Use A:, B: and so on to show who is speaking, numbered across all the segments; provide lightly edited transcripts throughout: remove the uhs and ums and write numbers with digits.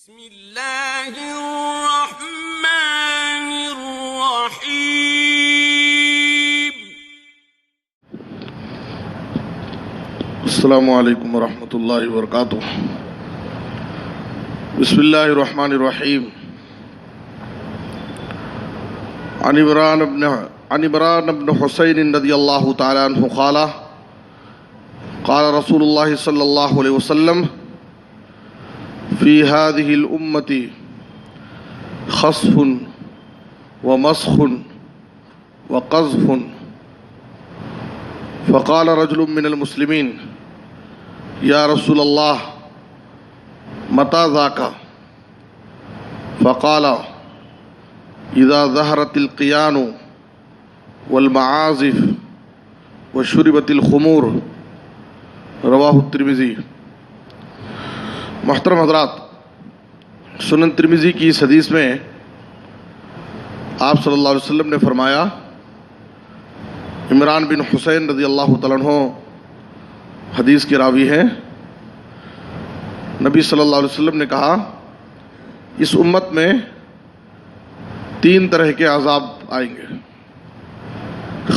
A: بسم اللہ الرحمن الرحیم۔
B: السلام علیکم ورحمۃ اللہ وبرکاتہ۔ بسم اللہ الرحمن الرحیم۔ عن عمران بن حسین رضی اللہ تعالی عنہ قال قال رسول اللہ صلی اللہ علیہ وسلم فی هذه الأمة خسف ومسخ وقذف فقال رجل من المسلمين یا رسول اللہ متى ذاك فقال اذا ظهرت القيان والمعازف وشربت الخمور رواہ الترمذی۔ محترم حضرات، سنن ترمذی کی اس حدیث میں آپ صلی اللہ علیہ وسلم نے فرمایا، عمران بن حسین رضی اللہ تعالیٰ عنہ حدیث کے راوی ہیں، نبی صلی اللہ علیہ وسلم نے کہا اس امت میں تین طرح کے عذاب آئیں گے۔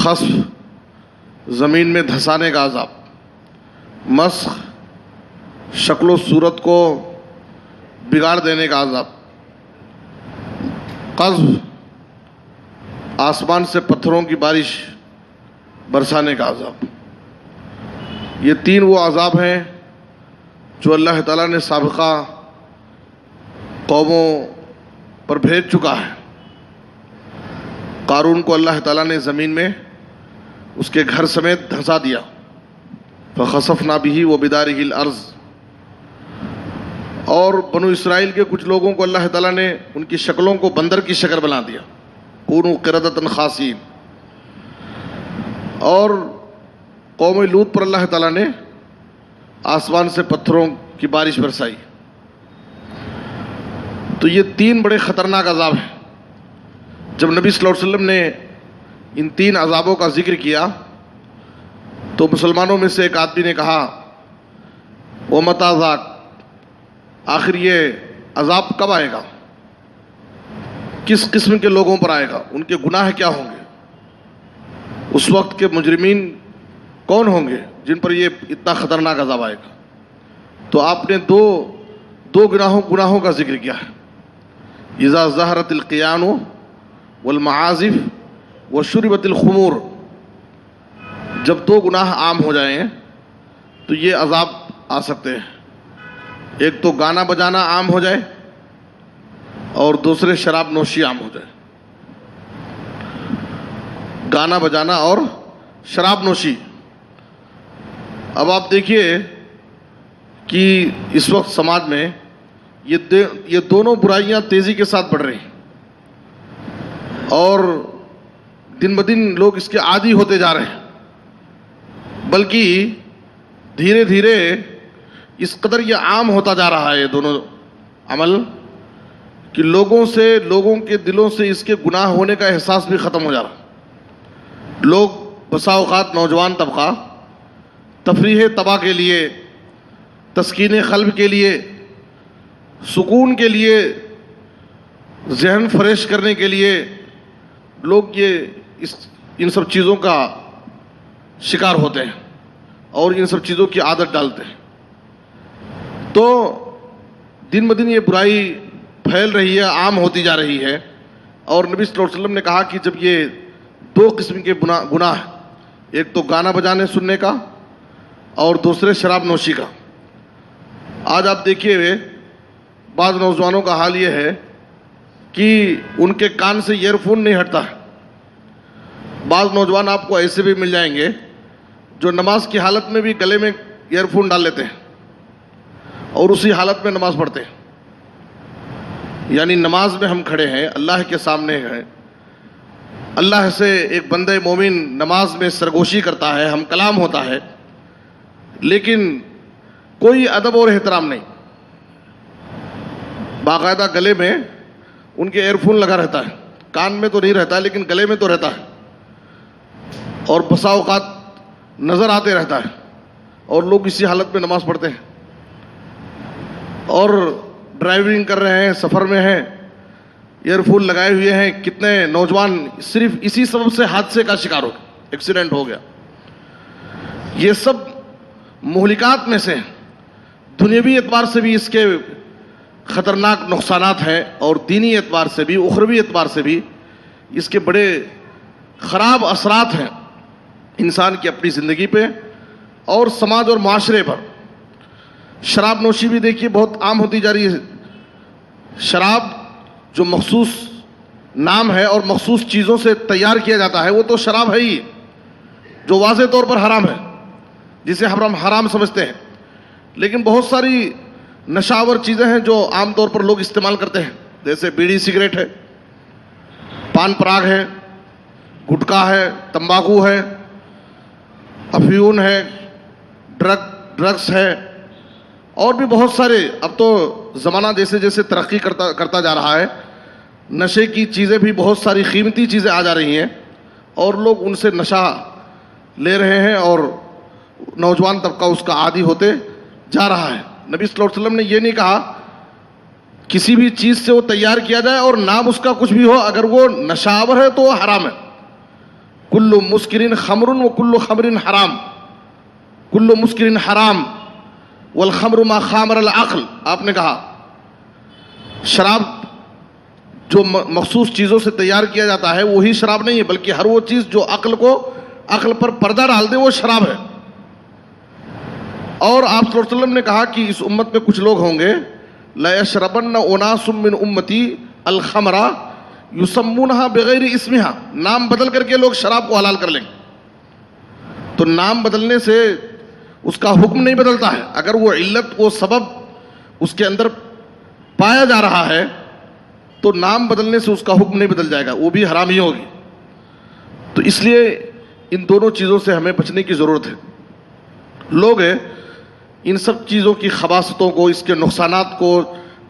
B: خسف، زمین میں دھسانے کا عذاب، مسخ، شکل و صورت کو بگاڑ دینے کا عذاب، قذف، آسمان سے پتھروں کی بارش برسانے کا عذاب۔ یہ تین وہ عذاب ہیں جو اللہ تعالیٰ نے سابقہ قوموں پر بھیج چکا ہے۔ قارون کو اللہ تعالیٰ نے زمین میں اس کے گھر سمیت دھسا دیا، فخسفنا بہ وبدارہ الارض۔ اور بنو اسرائیل کے کچھ لوگوں کو اللہ تعالیٰ نے ان کی شکلوں کو بندر کی شکل بنا دیا، کونوا قردۃ خاسئین۔ اور قوم لوط پر اللہ تعالیٰ نے آسمان سے پتھروں کی بارش برسائی۔ تو یہ تین بڑے خطرناک عذاب ہیں۔ جب نبی صلی اللہ علیہ وسلم نے ان تین عذابوں کا ذکر کیا تو مسلمانوں میں سے ایک آدمی نے کہا وَمَتَى ذَاكَ، آخر یہ عذاب کب آئے گا؟ کس قسم کے لوگوں پر آئے گا؟ ان کے گناہ کیا ہوں گے؟ اس وقت کے مجرمین کون ہوں گے جن پر یہ اتنا خطرناک عذاب آئے گا؟ تو آپ نے دو گناہوں کا ذکر کیا ہے، اذا ظہرت القیان والمعازف وشربت الخمور۔ جب دو گناہ عام ہو جائیں تو یہ عذاب آ سکتے ہیں، ایک تو گانا بجانا عام ہو جائے اور دوسرے شراب نوشی عام ہو جائے۔ گانا بجانا اور شراب نوشی۔ اب آپ دیکھیے کہ اس وقت سماج میں یہ دونوں برائیاں تیزی کے ساتھ بڑھ رہی ہیں اور دن بدن لوگ اس کے عادی ہوتے جا رہے ہیں، بلکہ دھیرے دھیرے اس قدر یہ عام ہوتا جا رہا ہے یہ دونوں عمل کہ لوگوں کے دلوں سے اس کے گناہ ہونے کا احساس بھی ختم ہو جا رہا۔ لوگ بسا اوقات نوجوان طبقہ تفریح طبع کے لیے، تسکین قلب کے لیے، سکون کے لیے، ذہن فریش کرنے کے لیے لوگ ان سب چیزوں کا شکار ہوتے ہیں اور ان سب چیزوں کی عادت ڈالتے ہیں۔ تو دن بدن یہ برائی پھیل رہی ہے، عام ہوتی جا رہی ہے، اور نبی صلی اللہ علیہ وسلم نے کہا کہ جب یہ دو قسم کے گناہ، ایک تو گانا بجانے سننے کا اور دوسرے شراب نوشی کا۔ آج آپ دیکھیے بعض نوجوانوں کا حال یہ ہے کہ ان کے کان سے ایئر فون نہیں ہٹتا ہے۔ بعض نوجوان آپ کو ایسے بھی مل جائیں گے جو نماز کی حالت میں بھی گلے میں ایئر فون ڈال لیتے ہیں اور اسی حالت میں نماز پڑھتے ہیں۔ یعنی نماز میں ہم کھڑے ہیں، اللہ کے سامنے ہیں، اللہ سے ایک بندہ مومن نماز میں سرگوشی کرتا ہے، ہم کلام ہوتا ہے، لیکن کوئی ادب اور احترام نہیں۔ باقاعدہ گلے میں ان کے ایئر فون لگا رہتا ہے، کان میں تو نہیں رہتا لیکن گلے میں تو رہتا ہے، اور بسا اوقات نظر آتے رہتا ہے، اور لوگ اسی حالت میں نماز پڑھتے ہیں۔ اور ڈرائیونگ کر رہے ہیں, سفر میں ہیں, ایئر فون لگائے ہوئے ہیں, کتنے نوجوان صرف اسی سبب سے حادثے کا شکار ہو گئے, ایکسیڈنٹ ہو گیا. یہ سب مہلکات میں سے دنیاوی اعتبار سے بھی اس کے خطرناک نقصانات ہیں, اور دینی اعتبار سے بھی, اخروی اعتبار سے بھی اس کے بڑے خراب اثرات ہیں انسان کی اپنی زندگی پہ اور سماج اور معاشرے پر. شراب نوشی بھی دیکھیے بہت عام ہوتی جا رہی ہے. شراب جو مخصوص نام ہے اور مخصوص چیزوں سے تیار کیا جاتا ہے وہ تو شراب ہے ہی, جو واضح طور پر حرام ہے, جسے ہم حرام سمجھتے ہیں. لیکن بہت ساری نشاور چیزیں ہیں جو عام طور پر لوگ استعمال کرتے ہیں, جیسے بیڑی سگریٹ ہے, پان پراگ ہے, گٹکا ہے, تمباکو ہے, افیون ہے, ڈرگس ہے, اور بھی بہت سارے. اب تو زمانہ جیسے جیسے ترقی کرتا جا رہا ہے, نشے کی چیزیں بھی بہت ساری قیمتی چیزیں آ جا رہی ہیں اور لوگ ان سے نشہ لے رہے ہیں اور نوجوان طبقہ اس کا عادی ہوتے جا رہا ہے. نبی صلی اللہ علیہ وسلم نے یہ نہیں کہا کسی بھی چیز سے وہ تیار کیا جائے اور نام اس کا کچھ بھی ہو, اگر وہ نشاور ہے تو وہ حرام ہے. کل مسکرین خمر و کل خمر حرام, کل مسکرین حرام والخمر ما خامر العقل. آپ نے کہا شراب جو مخصوص چیزوں سے تیار کیا جاتا ہے وہی شراب نہیں ہے, بلکہ ہر وہ چیز جو عقل پر پردہ ڈال دے وہ شراب ہے. اور آپ صلی اللہ علیہ وسلم نے کہا کہ اس امت میں کچھ لوگ ہوں گے لَيَشْرَبَنَّ أُنَاسٌ مِّنْ أُمَّتِي الْخَمْرَ يُسَمُّونَهَا بِغَيْرِ اسْمِهَا. نام بدل کر کے لوگ شراب کو حلال کر لیں گے. تو نام بدلنے سے اس کا حکم نہیں بدلتا ہے. اگر وہ علت وہ سبب اس کے اندر پایا جا رہا ہے تو نام بدلنے سے اس کا حکم نہیں بدل جائے گا, وہ بھی حرام ہی ہوگی. تو اس لیے ان دونوں چیزوں سے ہمیں بچنے کی ضرورت ہے. لوگ ان سب چیزوں کی خباثتوں کو, اس کے نقصانات کو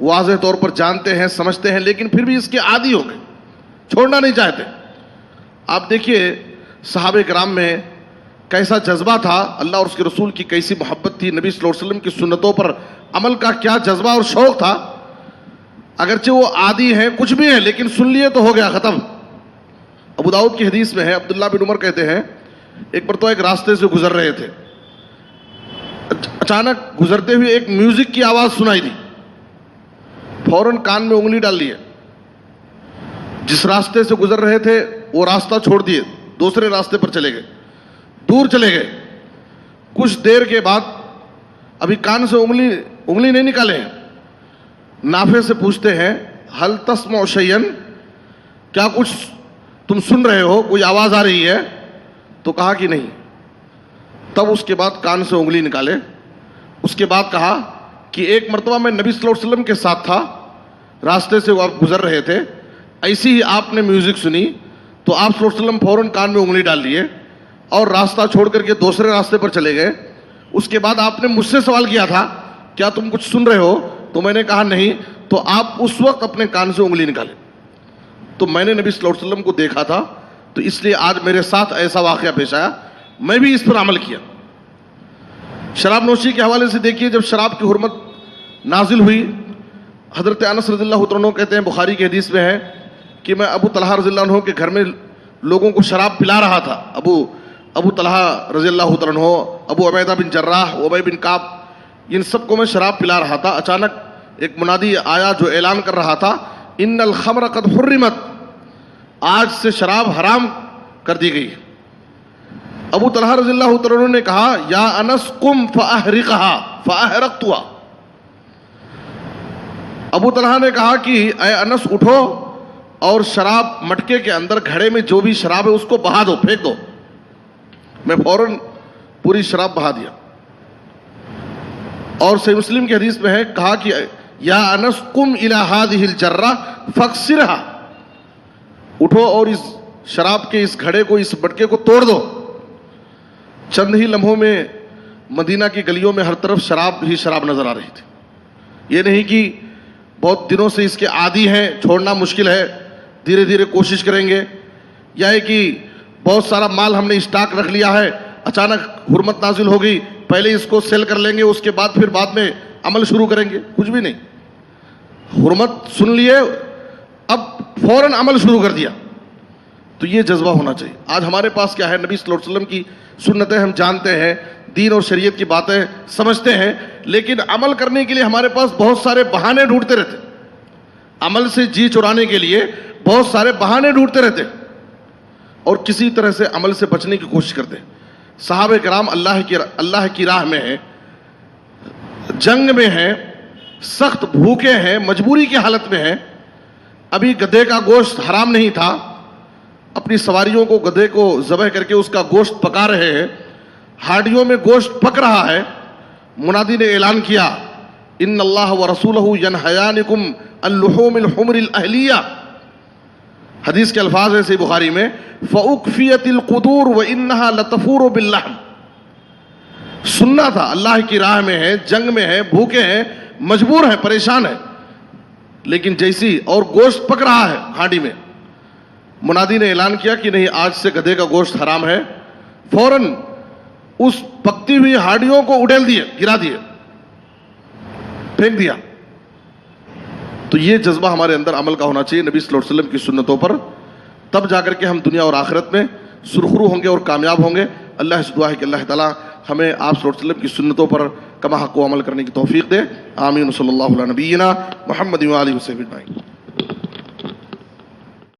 B: واضح طور پر جانتے ہیں, سمجھتے ہیں, لیکن پھر بھی اس کے عادی ہو گئے, چھوڑنا نہیں چاہتے. آپ دیکھیے صحابہ کرام میں کیسا جذبہ تھا, اللہ اور اس کے رسول کی کیسی محبت تھی, نبی صلی اللہ علیہ وسلم کی سنتوں پر عمل کا کیا جذبہ اور شوق تھا. اگرچہ وہ عادی ہیں, کچھ بھی ہیں, لیکن سن لیے تو ہو گیا, ختم. ابو داؤد کی حدیث میں ہے, عبداللہ بن عمر کہتے ہیں ایک مرتبہ ایک راستے سے گزر رہے تھے, اچانک گزرتے ہوئے ایک میوزک کی آواز سنائی دی, فوراً کان میں انگلی ڈال لیے. جس راستے سے گزر رہے تھے وہ راستہ چھوڑ دیے, دوسرے راستے پر چلے گئے, دور چلے گئے. کچھ دیر کے بعد ابھی کان سے انگلی نہیں نکالے ہیں, نافے سے پوچھتے ہیں ہل تسمع شیئا, کیا کچھ تم سن رہے ہو, کوئی آواز آ رہی ہے؟ تو کہا کہ نہیں. تب اس کے بعد کان سے انگلی نکالے. اس کے بعد کہا کہ ایک مرتبہ میں نبی صلی اللہ علیہ وسلم کے ساتھ تھا, راستے سے وہ آپ گزر رہے تھے, ایسی ہی آپ نے میوزک سنی تو آپ صلی اللہ علیہ وسلم فوراً کان میں انگلی ڈال لیے اور راستہ چھوڑ کر کے دوسرے راستے پر چلے گئے. اس کے بعد آپ نے مجھ سے سوال کیا تھا کیا تم کچھ سن رہے ہو, تو میں نے کہا نہیں, تو آپ اس وقت اپنے کان سے انگلی نکالے. تو میں نے نبی صلی اللہ علیہ وسلم کو دیکھا تھا, تو اس لیے آج میرے ساتھ ایسا واقعہ پیش آیا, میں بھی اس پر عمل کیا. شراب نوشی کے حوالے سے دیکھیے, جب شراب کی حرمت نازل ہوئی, حضرت انس رضی اللہ عنہ کہتے ہیں, بخاری کی حدیث میں ہے کہ میں ابو طلحہ رضی اللہ عنہ کے گھر میں لوگوں کو شراب پلا رہا تھا. ابو طلحہ رضی اللہ عنہ, ابو عبیدہ بن جراح, ابی بن کعب, ان سب کو میں شراب پلا رہا تھا. اچانک ایک منادی آیا جو اعلان کر رہا تھا ان الخمر قد حرمت, آج سے شراب حرام کر دی گئی. ابو طلحہ رضی اللہ عنہ نے کہا یا انس قم فاحرقها فاحرقتها. ابو طلحہ نے کہا کہ اے انس اٹھو اور شراب مٹکے کے اندر گھڑے میں جو بھی شراب ہے اس کو بہا دو, پھینک دو. میں فوراً پوری شراب بہا دیا. اور صحیح مسلم کی حدیث میں ہے, کہا کہ یا انس قم الی هذه الجرہ فاکسرها, اٹھو اور اس شراب کے اس گھڑے کو, اس مٹکے کو توڑ دو. چند ہی لمحوں میں مدینہ کی گلیوں میں ہر طرف شراب ہی شراب نظر آ رہی تھی. یہ نہیں کہ بہت دنوں سے اس کے عادی ہیں, چھوڑنا مشکل ہے, دھیرے دھیرے کوشش کریں گے, یا ہے کہ بہت سارا مال ہم نے اسٹاک رکھ لیا ہے, اچانک حرمت نازل ہو گئی, پہلے اس کو سیل کر لیں گے, اس کے بعد پھر بعد میں عمل شروع کریں گے. کچھ بھی نہیں. حرمت سن لیے اب فوراً عمل شروع کر دیا. تو یہ جذبہ ہونا چاہیے. آج ہمارے پاس کیا ہے, نبی صلی اللہ علیہ وسلم کی سنتیں ہم جانتے ہیں, دین اور شریعت کی باتیں سمجھتے ہیں, لیکن عمل کرنے کے لیے ہمارے پاس بہت سارے بہانے ڈھونڈتے رہتے. عمل سے جی چرانے کے لیے بہت سارے بہانے ڈھونڈتے رہتے اور کسی طرح سے عمل سے بچنے کی کوشش کرتے. صحابہ کرام اللہ کی راہ میں ہیں, جنگ میں ہیں, سخت بھوکے ہیں, مجبوری کی حالت میں ہیں. ابھی گدھے کا گوشت حرام نہیں تھا, اپنی سواریوں کو گدھے کو ذبح کر کے اس کا گوشت پکا رہے ہیں, ہاڈیوں میں گوشت پک رہا ہے. منادی نے اعلان کیا, ان اللہ ورسولہ ینہیانکم عن لحوم الحمر الاہلیہ. حدیث کے الفاظ ہیں صحیح بخاری میں, فاکفیت القدور وانہا لتفور باللحم. سننا تھا, اللہ کی راہ میں ہے, جنگ میں ہے, بھوکے ہیں, مجبور ہیں, پریشان ہیں, لیکن جیسی اور گوشت پک رہا ہے ہانڈی میں, منادی نے اعلان کیا کہ نہیں, آج سے گدھے کا گوشت حرام ہے. فوراً اس پکتی ہوئی ہانڈیوں کو اڑیل دیے, گرا دیے, پھینک دیا. تو یہ جذبہ ہمارے اندر عمل کا ہونا چاہیے نبی صلی اللہ علیہ وسلم کی سنتوں پر. تب جا کر کے ہم دنیا اور آخرت میں سرخرو ہوں گے اور کامیاب ہوں گے. اللہ سے دعا ہے کہ اللہ تعالیٰ ہمیں آپ صلی اللہ علیہ وسلم کی سنتوں پر کما حق و عمل کرنے کی توفیق دے. آمین. صلی اللہ علیہ نبینا محمد و آلہ وصحبہ اجمعین.